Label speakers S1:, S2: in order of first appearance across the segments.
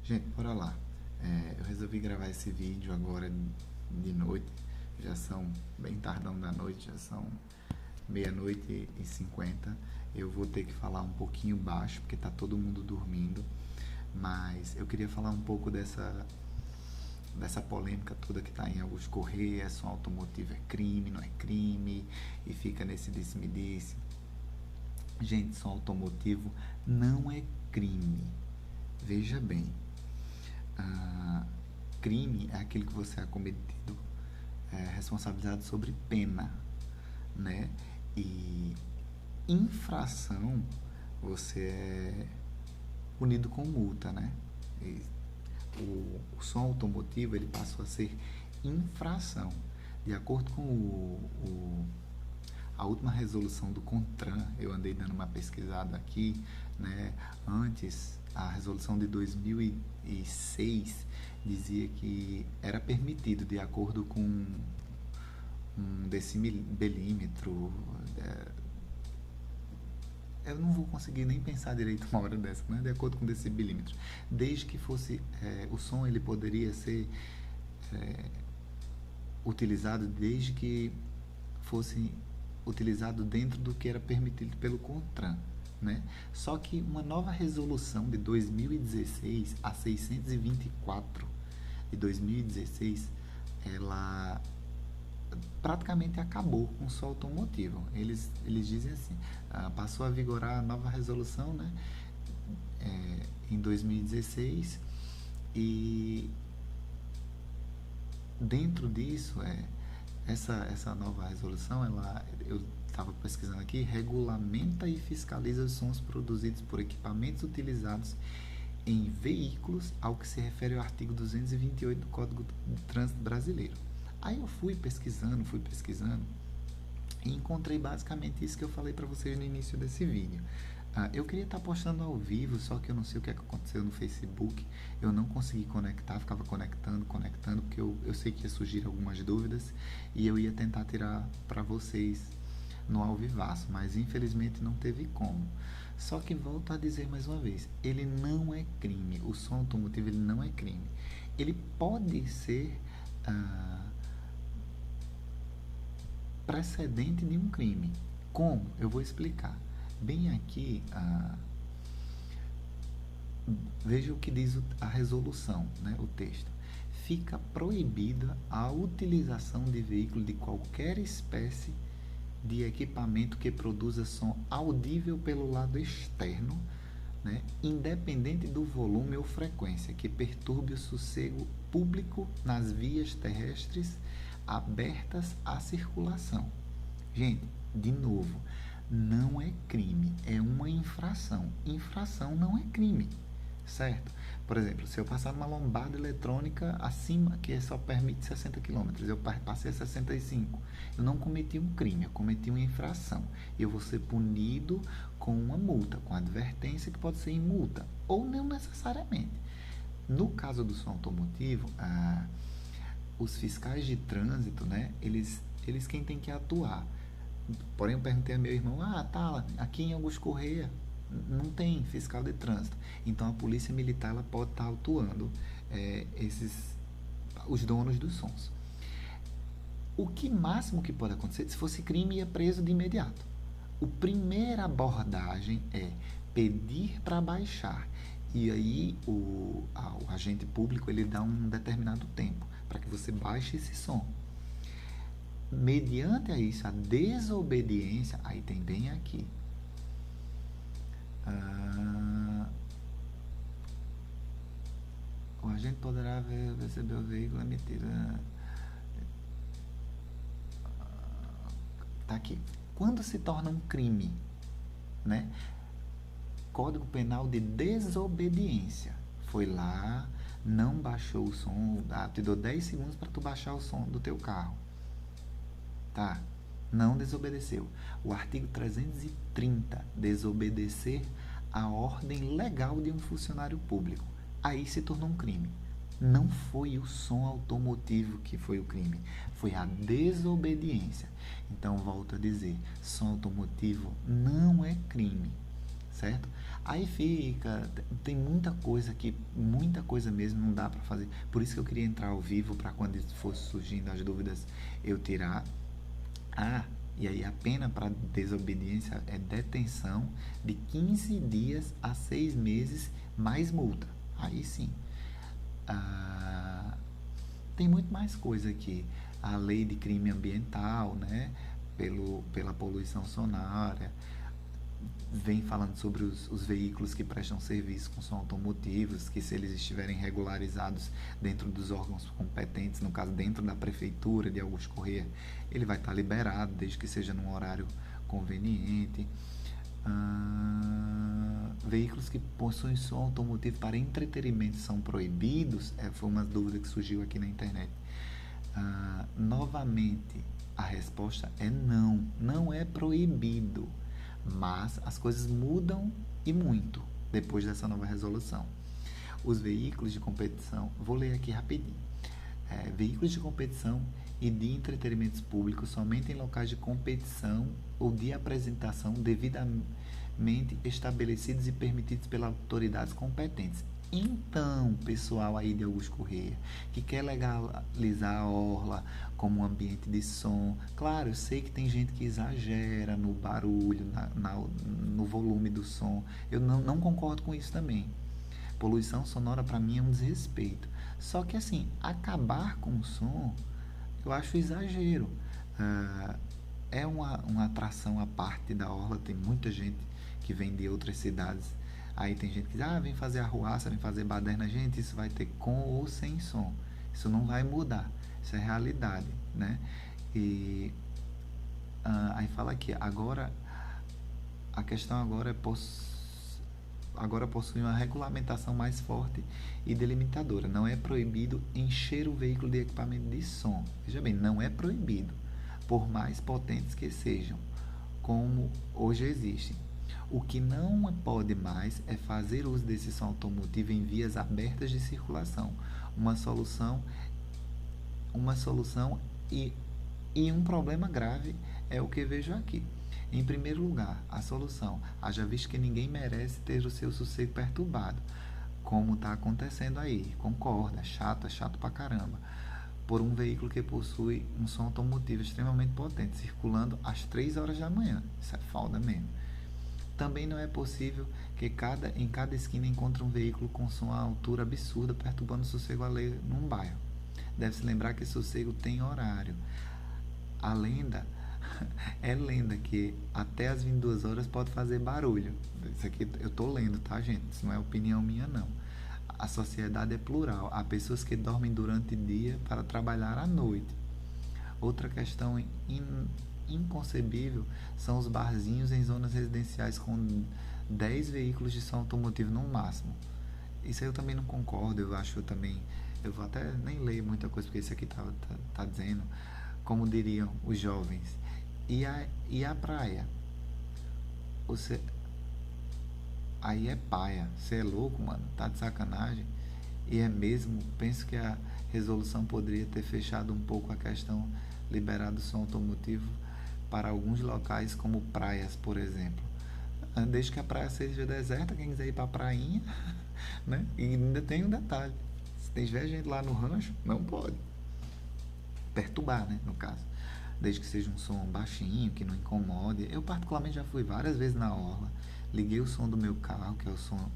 S1: Gente, bora lá. Eu resolvi gravar esse vídeo agora de noite. Já são bem tardão da noite, já são meia-noite e 50. Eu vou ter que falar um pouquinho baixo, porque tá todo mundo dormindo. Mas eu queria falar um pouco dessa polêmica toda que está em Augusto Corrêa, som automotivo é crime, não é crime, e fica nesse disse-me-disse. Gente, som automotivo não é crime. Veja bem, ah, crime é aquele que você é cometido, responsabilizado sobre pena, né? E infração, você é punido com multa, né? E o som automotivo ele passou a ser infração. De acordo com a última resolução do CONTRAN, eu andei dando uma pesquisada aqui, né? Antes, a resolução de 2006 dizia que era permitido, de acordo com um decibelímetro, eu não vou conseguir nem pensar direito uma hora dessa, né? De acordo com decibelímetros, desde que fosse o som ele poderia ser utilizado desde que fosse utilizado dentro do que era permitido pelo CONTRAN, né? Só que uma nova resolução de 2016, a 624 de 2016, ela praticamente acabou com o som automotivo. Eles dizem assim, passou a vigorar a nova resolução, né, em 2016, e dentro disso, essa nova resolução, eu estava pesquisando aqui, regulamenta e fiscaliza os sons produzidos por equipamentos utilizados em veículos, ao que se refere ao artigo 228 do Código de Trânsito Brasileiro. Aí eu fui pesquisando e encontrei basicamente isso que eu falei para vocês no início desse vídeo. Eu queria estar postando ao vivo, só que eu não sei o que aconteceu no Facebook. Eu não consegui conectar, ficava conectando, porque eu sei que ia surgir algumas dúvidas e eu ia tentar tirar para vocês no ao vivaço, mas infelizmente não teve como. Só que volto a dizer mais uma vez, ele não é crime, o som automotivo ele não é crime. Ele pode ser precedente de um crime. Como? Eu vou explicar. Bem aqui, veja o que diz a resolução, né, o texto. Fica proibida a utilização de veículo de qualquer espécie de equipamento que produza som audível pelo lado externo, né, independente do volume ou frequência, que perturbe o sossego público nas vias terrestres abertas à circulação. Gente, de novo, não é crime, é uma infração. Infração não é crime, certo? Por exemplo, se eu passar numa lombada eletrônica acima, que só permite 60 km, eu passei a 65, eu não cometi um crime, eu cometi uma infração. Eu vou ser punido com uma multa, com advertência que pode ser em multa, ou não necessariamente. No caso do som automotivo, os fiscais de trânsito, né, eles quem tem que atuar. Porém, eu perguntei ao meu irmão, tá, aqui em Augusto Corrêa não tem fiscal de trânsito. Então, a polícia militar ela pode estar atuando os donos dos sons. O que máximo que pode acontecer, se fosse crime, ia preso de imediato. A primeira abordagem é pedir para baixar. E aí, o agente público ele dá um determinado tempo para que você baixe esse som. Mediante a isso, a desobediência, aí tem bem aqui. O agente poderá receber o veículo emitido. Tá aqui. Quando se torna um crime, né? Código Penal de desobediência. Foi lá, não baixou o som, te dou 10 segundos para tu baixar o som do teu carro. Tá? Não desobedeceu. O artigo 330, desobedecer a ordem legal de um funcionário público. Aí se tornou um crime. Não foi o som automotivo que foi o crime, foi a desobediência. Então, volto a dizer, som automotivo não é crime, certo? Aí fica, tem muita coisa mesmo, não dá para fazer. Por isso que eu queria entrar ao vivo, para quando fosse surgindo as dúvidas eu tirar. Ah, e aí a pena para desobediência é detenção de 15 dias a 6 meses mais multa. Aí sim. Ah, tem muito mais coisa aqui. A lei de crime ambiental, né? Pela poluição sonora, vem falando sobre os veículos que prestam serviço com som automotivos, que se eles estiverem regularizados dentro dos órgãos competentes, no caso dentro da prefeitura de Augusto Corrêa, ele vai estar liberado, desde que seja num horário conveniente. Veículos que possuem som automotivo para entretenimento são proibidos? Foi uma dúvida que surgiu aqui na internet. Novamente, a resposta é não, não é proibido. Mas as coisas mudam e muito depois dessa nova resolução. Os veículos de competição, vou ler aqui rapidinho. Veículos de competição e de entretenimentos públicos somente em locais de competição ou de apresentação devidamente estabelecidos e permitidos pelas autoridades competentes. Então, pessoal aí de Augusto Corrêa, que quer legalizar a orla como um ambiente de som, claro, eu sei que tem gente que exagera no barulho, no volume do som, eu não concordo com isso também. Poluição sonora para mim é um desrespeito. Só que assim, acabar com o som, eu acho exagero. É uma atração à parte da orla, tem muita gente que vem de outras cidades. Aí tem gente que diz, vem fazer arruaça, vem fazer baderna. Gente, isso vai ter com ou sem som. Isso não vai mudar. Isso é realidade, né? E aí fala aqui, agora a questão agora possui uma regulamentação mais forte e delimitadora. Não é proibido encher o veículo de equipamento de som. Veja bem, não é proibido, por mais potentes que sejam, como hoje existem. O que não pode mais é fazer uso desse som automotivo em vias abertas de circulação. Uma solução e um problema grave é o que vejo aqui. Em primeiro lugar, a solução, haja visto que ninguém merece ter o seu sossego perturbado, como está acontecendo aí. Concorda, é chato pra caramba. Por um veículo que possui um som automotivo extremamente potente, circulando às 3 horas da manhã. Isso é foda mesmo. Também não é possível que em cada esquina encontre um veículo com som a altura absurda, perturbando o sossego alheio num bairro. Deve-se lembrar que sossego tem horário. A lenda é lenda que até as 22 horas pode fazer barulho. Isso aqui eu estou lendo, tá, gente? Isso não é opinião minha, não. A sociedade é plural. Há pessoas que dormem durante o dia para trabalhar à noite. Outra questão inconcebível são os barzinhos em zonas residenciais com 10 veículos de som automotivo no máximo. Isso aí eu também não concordo. Eu vou até nem ler muita coisa porque isso aqui tá dizendo, como diriam os jovens. E a praia? Aí é paia. Você é louco, mano? Tá de sacanagem? E é mesmo, penso que a resolução poderia ter fechado um pouco a questão liberado o som automotivo para alguns locais como praias, por exemplo. Desde que a praia seja deserta, quem quiser ir para a prainha, né? E ainda tem um detalhe, se tiver gente lá no rancho, não pode perturbar, né, no caso, desde que seja um som baixinho, que não incomode. Eu particularmente já fui várias vezes na orla, liguei o som do meu carro, que é o som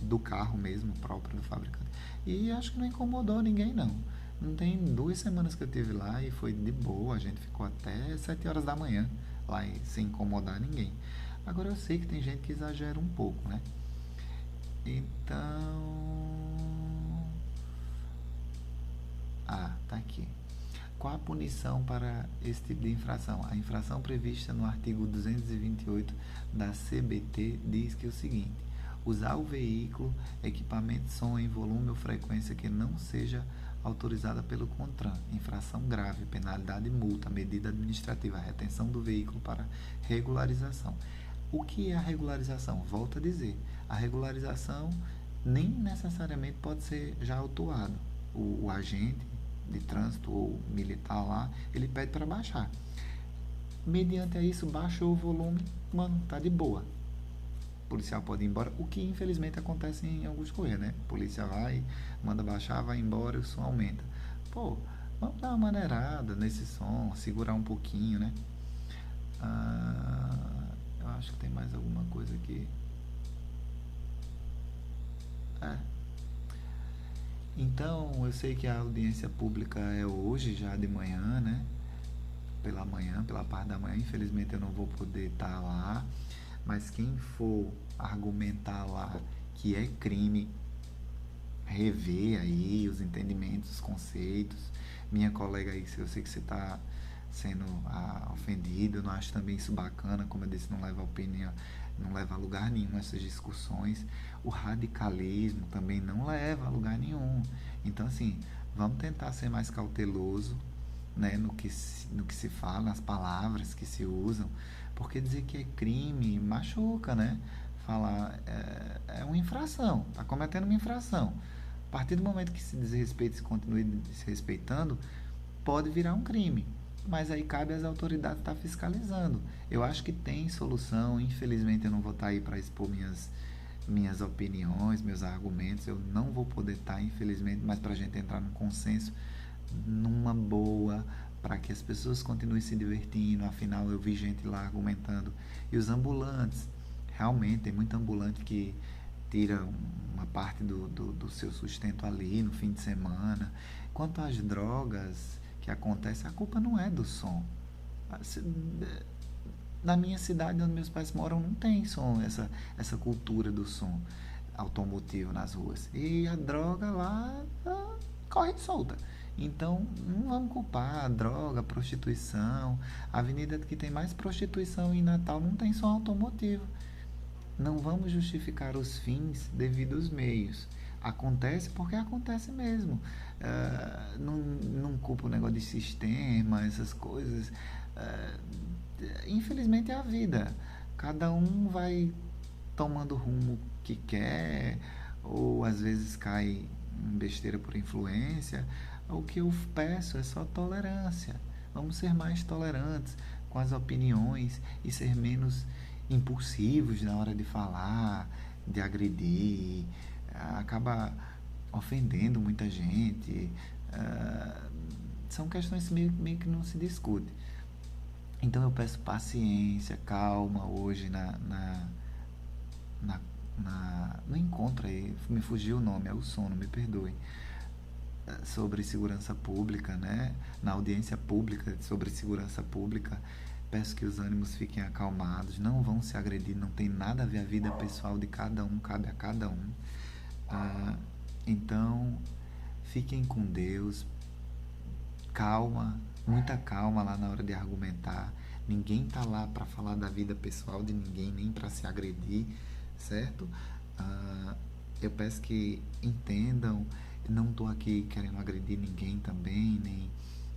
S1: do carro mesmo, próprio do fabricante, e acho que não incomodou ninguém, não. Não tem 2 semanas que eu estive lá e foi de boa, a gente ficou até 7 horas da manhã lá sem incomodar ninguém. Agora eu sei que tem gente que exagera um pouco, né? Então... tá aqui. Qual a punição para esse tipo de infração? A infração prevista no artigo 228 da CBT diz que é o seguinte: usar o veículo, equipamento de som em volume ou frequência que não seja autorizada pelo CONTRAN, infração grave, penalidade e multa, medida administrativa, retenção do veículo para regularização. O que é a regularização? Volto a dizer, a regularização nem necessariamente pode ser já autuado. O agente de trânsito ou militar lá, ele pede para baixar. Mediante a isso, baixou o volume, mano, tá de boa. policial pode ir embora, o que infelizmente acontece em alguns correios, né? A polícia vai, manda baixar, vai embora e o som aumenta. Pô, vamos dar uma maneirada nesse som, segurar um pouquinho, né? Eu acho que tem mais alguma coisa aqui. É. Então, eu sei que a audiência pública é hoje, já de manhã, né? Pela manhã, pela parte da manhã. Infelizmente eu não vou poder estar lá, mas quem for argumentar lá que é crime, rever aí os entendimentos, os conceitos. Minha colega aí, se eu sei que você está sendo ofendido, eu não acho também isso bacana, como eu disse, não leva a opinião, não leva a lugar nenhum essas discussões. O radicalismo também não leva a lugar nenhum. Então, assim, vamos tentar ser mais cauteloso, né, no que se fala, nas palavras que se usam, porque dizer que é crime machuca, né? Falar é uma infração, está cometendo uma infração. A partir do momento que se desrespeita e se continue desrespeitando, pode virar um crime. Mas aí cabe às autoridades estar fiscalizando. Eu acho que tem solução. Infelizmente eu não vou estar aí para expor minhas opiniões, meus argumentos. Eu não vou poder estar, infelizmente, mas para a gente entrar num consenso, numa boa, para que as pessoas continuem se divertindo. Afinal, eu vi gente lá argumentando. E os ambulantes, realmente, tem muito ambulante que tira uma parte do seu sustento ali no fim de semana. Quanto às drogas que acontecem, a culpa não é do som. Na minha cidade, onde meus pais moram, não tem som, essa cultura do som automotivo nas ruas. E a droga lá corre solta. Então, não vamos culpar a droga, a prostituição. A avenida que tem mais prostituição em Natal não tem som automotivo. Não vamos justificar os fins devido aos meios. Acontece porque acontece mesmo. Não culpa o negócio de sistema, essas coisas. Infelizmente é a vida. Cada um vai tomando o rumo que quer, ou às vezes cai em besteira por influência. O que eu peço é só tolerância. Vamos ser mais tolerantes com as opiniões e ser menos impulsivos na hora de falar, de agredir. Acaba ofendendo muita gente. São questões meio que não se discute. Então eu peço paciência, calma hoje no encontro aí, me fugiu o nome, é o sono, me perdoe, sobre segurança pública, né? Na audiência pública sobre segurança pública, peço que os ânimos fiquem acalmados, não vão se agredir, não tem nada a ver, a vida pessoal de cada um, cabe a cada um. Então, fiquem com Deus, calma, muita calma lá na hora de argumentar. Ninguém tá lá para falar da vida pessoal de ninguém, nem para se agredir, certo? Eu peço que entendam, não estou aqui querendo agredir ninguém também, nem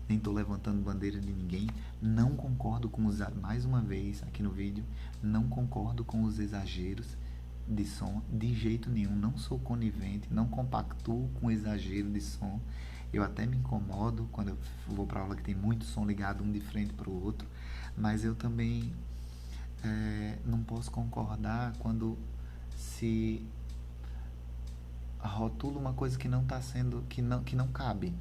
S1: estou levantando bandeira de ninguém. Não concordo com os, mais uma vez aqui no vídeo, não concordo com os exageros de som, de jeito nenhum. Não sou conivente, não compactuo com exagero de som. Eu até me incomodo quando eu vou para aula que tem muito som ligado um de frente para o outro, mas eu também não posso concordar quando se rotula uma coisa que não está sendo, que não cabe.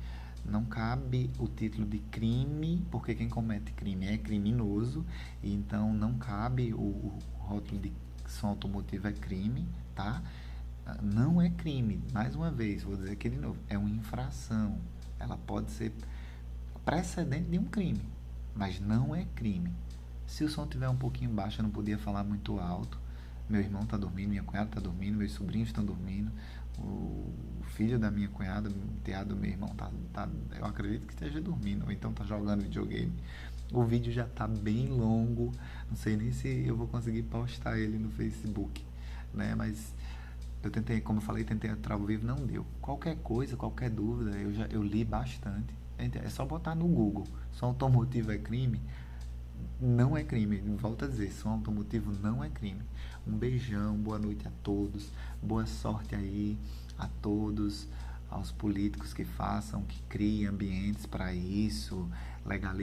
S1: Não cabe o título de crime, porque quem comete crime é criminoso, e então não cabe o rótulo de som automotivo é crime, tá? Não é crime, mais uma vez, vou dizer aqui de novo, é uma infração. Ela pode ser precedente de um crime, mas não é crime. Se o som estiver um pouquinho baixo, eu não podia falar muito alto. Meu irmão está dormindo, minha cunhada está dormindo, meus sobrinhos estão dormindo, o filho da minha cunhada, o enteado do meu irmão, eu acredito que esteja dormindo, ou então está jogando videogame. O vídeo já está bem longo, não sei nem se eu vou conseguir postar ele no Facebook, né? Mas eu tentei, como eu falei, tentei entrar ao vivo, não deu. Qualquer coisa, qualquer dúvida, eu li bastante. É só botar no Google, som automotivo é crime? Não é crime, volto a dizer, som automotivo não é crime. Um beijão, boa noite a todos, boa sorte aí a todos, aos políticos que façam, que criem ambientes para isso, legalizem